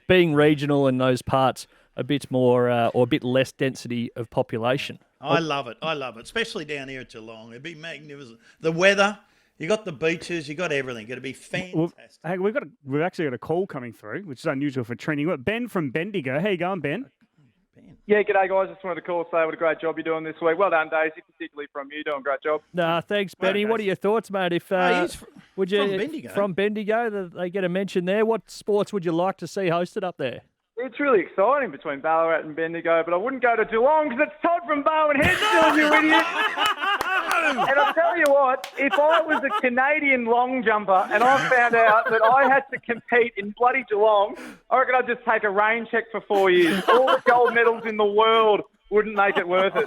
being regional in those parts, a bit more or a bit less density of population. I love it. Especially down here at Geelong. It'd be magnificent. The weather, you got the beaches, you got everything. It'd be fantastic. Hey, we've actually got a call coming through, which is unusual for training. We've got Ben from Bendigo. How you going, Ben? Yeah, g'day guys. Just wanted to call and say what a great job you're doing this week. Well done, Daisy, particularly from you. Doing a great job. Nah, thanks, Benny. What are your thoughts, mate? If would you from Bendigo. From Bendigo, they get a mention there. What sports would you like to see hosted up there? It's really exciting between Ballarat and Bendigo, but I wouldn't go to Geelong because it's Todd from Barwon, you idiot. And I'll tell you what, if I was a Canadian long jumper and I found out that I had to compete in bloody Geelong, I reckon I'd just take a rain check for 4 years. All the gold medals in the world wouldn't make it worth it.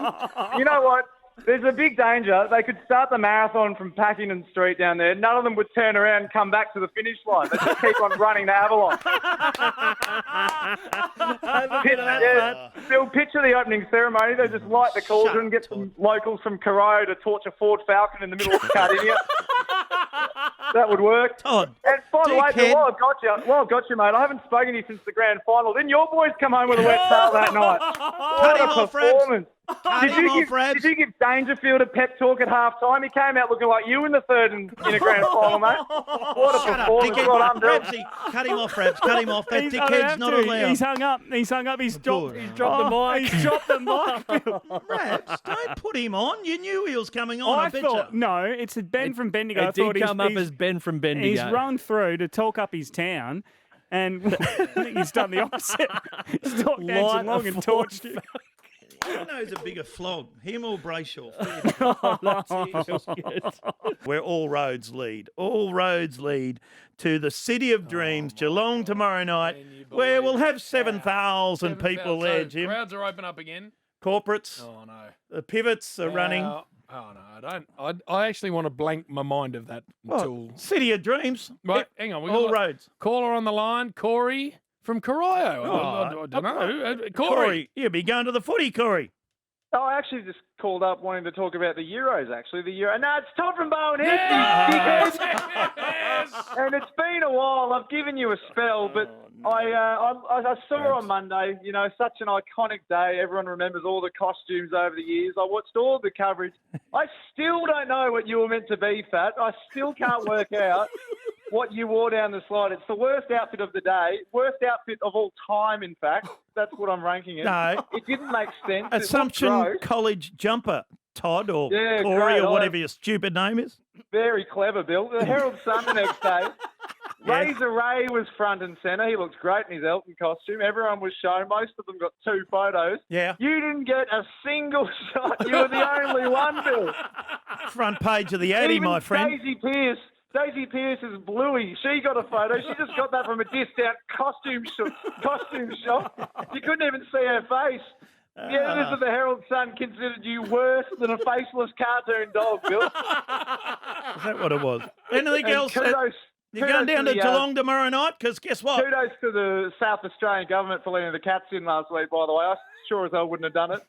You know what? There's a big danger. They could start the marathon from Packington Street down there. None of them would turn around and come back to the finish line. They just keep on running the Avalon. Bill, picture the opening ceremony. They just light the cauldron, get some locals from Corio to torch a Ford Falcon in the middle of Cardinia. That would work. Todd, and by the way, while I've got you, mate, I haven't spoken to you since the grand final. Didn't your boys come home with a wet towel that night? What a performance. Did you give Dangerfield a pep talk at half time? He came out looking like you in the third in a grand final, mate. What a performance. Well done, Bill. Cut him off, Rabs. Cut him off. That dickhead's not allowed. He's hung up. He's dropped the mic. He's dropped the mic. Rabs, don't put him on. You knew he was coming on, I bet you. No, it's Ben from Bendigo. It did come up as Ben from Bendigo. He's run through to talk up his town, and I think he's done the opposite. He's talked down Geelong and torched it. Who knows a bigger flog, him or Brayshaw? Where all roads lead. All roads lead to the City of Dreams, Geelong tomorrow night, where we'll have 7,000 people there, Jim. Crowds are open up again. Corporates. Oh, no. The pivots are running. Oh, no, I don't. I actually want to blank my mind of that until... City of Dreams. Right, hang on. All roads. Caller on the line, Corey from Corio. I don't know. Corey. You'll be going to the footy, Corey. Oh, I actually just called up wanting to talk about the Euros, actually. No, it's Todd from Barwon. Yes! And it's been a while. I've given you a spell, but I saw on Monday, such an iconic day. Everyone remembers all the costumes over the years. I watched all the coverage. I still don't know what you were meant to be, Fat. I still can't work out what you wore down the slide. It's the worst outfit of the day, worst outfit of all time, in fact. That's what I'm ranking it. No. It didn't make sense. Assumption College jumper, Todd, or Corey, or whatever your stupid name is. Very clever, Bill. The Herald Sun the next day. Razor Ray was front and centre. He looks great in his Elton costume. Everyone was shown. Most of them got 2 photos. Yeah. You didn't get a single shot. You were the only one, Bill. Front page of the Addy, my friend. Daisy Pearce is bluey. She got a photo. She just got that from a discount costume shop. You couldn't even see her face. The editors of the Herald Sun considered you worse than a faceless cartoon dog, Bill. Is that what it was? Anything else? You're going down to Geelong tomorrow night? Because guess what? Kudos to the South Australian government for letting the cats in last week, by the way. I sure as hell wouldn't have done it.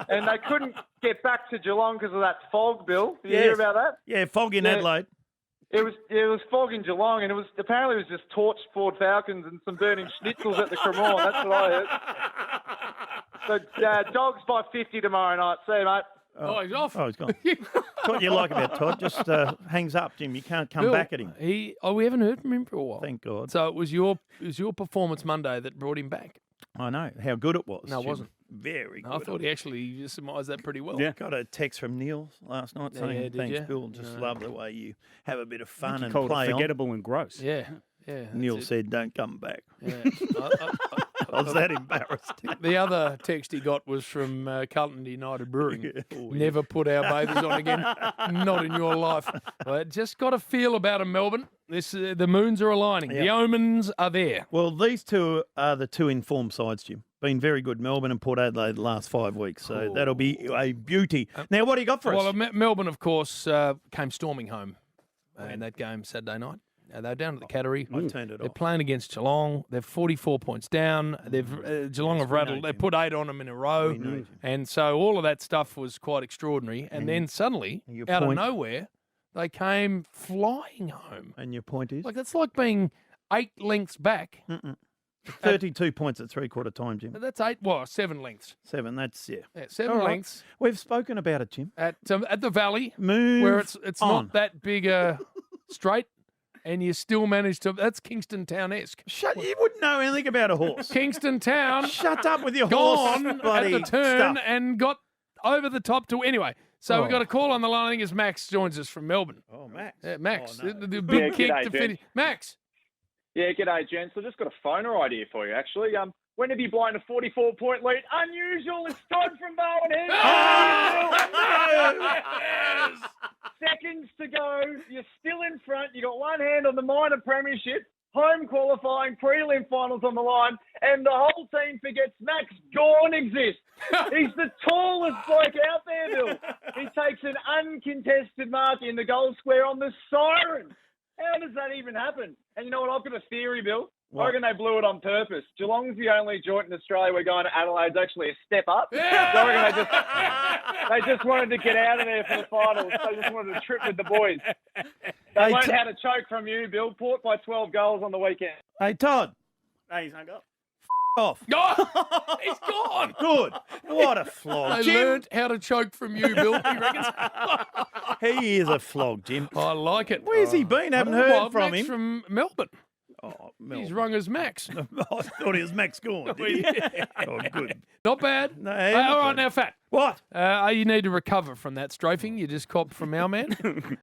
And they couldn't get back to Geelong because of that fog, Bill. Did you hear about that? Yeah, fog in Adelaide. It was fog in Geelong, and apparently it was just torched Ford Falcons and some burning schnitzels at the Cremorne. That's what I heard. So dogs by 50 tomorrow night. See you, mate. Oh, he's off. Oh, he's gone. What you like about Todd? Just hangs up, Jim. You can't come back at him. We haven't heard from him for a while. Thank God. So it was your performance Monday that brought him back. I know how good it was. No, it wasn't. Very good. I thought he actually surmised that pretty well. Yeah. Got a text from Neil last night saying, thanks, Bill. Just love the way you have a bit of fun and play on. Forgettable and gross. Yeah. Neil said, don't come back. Yeah. I was that embarrassed. The other text he got was from Carlton United Brewing. Never put our bathers on again. Not in your life. Well, just got a feel about him, Melbourne. The moons are aligning. Yep. The omens are there. Well, these two are the two informed sides, Jim. Been very good, Melbourne and Port Adelaide the last 5 weeks. So that'll be a beauty. Now, what do you got for us? Well, Melbourne, of course, came storming home in that game Saturday night. They're down at the Cattery. I turned it They're off. playing against Geelong. They're 44 points down. Geelong have rattled. They put 8 on them in a row. And so all of that stuff was quite extraordinary. And then suddenly, out of nowhere, they came flying home. And your point is? That's like being 8 lengths back 32 points at 3/4 time, Jim. That's 7 lengths. 7, that's, yeah. Yeah, 7 All right. lengths We've spoken about it, Jim. at the Valley, Move where it's on. not that big a straight, and you still manage to. That's Kingston Town-esque. You wouldn't know anything about a horse. Kingston Town Shut up with your horse, gone buddy. at the turn stuff. and got over the top to anyway. So Oh. we've got a call on the line. I think it's Max joins us from Melbourne. Oh, Max. Max, Oh, no. the big Yeah, kick g'day, to Jen. finish. Max. Yeah, g'day, gents. I just got a phoner idea for you, actually. When have you blown a 44-point lead? Unusual. It's Todd from Barwon. Seconds to go. You're still in front. You got one hand on the minor premiership, home qualifying, prelim finals on the line, and the whole team forgets Max Gawn exists. He's the tallest bloke out there, Bill. He takes an uncontested mark in the goal square on the siren. How does that even happen? And you know what? I've got a theory, Bill. I reckon they blew it on purpose. Geelong's the only joint in Australia where going to Adelaide's actually a step up. So I reckon they just wanted to get out of there for the finals. They just wanted to trip with the boys. They learned how to choke from you, Bill. Port by 12 goals on the weekend. Hey, Todd. No, he's hung up. Off. Oh, he's gone. Good. What a flog. I Jim. learned how to choke from you, Bill. He reckons. He is a flog, Jim. I like it. Where's he been? Haven't I don't know, heard from Max him. from Melbourne. Oh, He's rung as Max. I thought he was Max Gawn. Oh, good. Not bad. No, All right, now, Fat. What? You need to recover from that strafing you just copped from our man.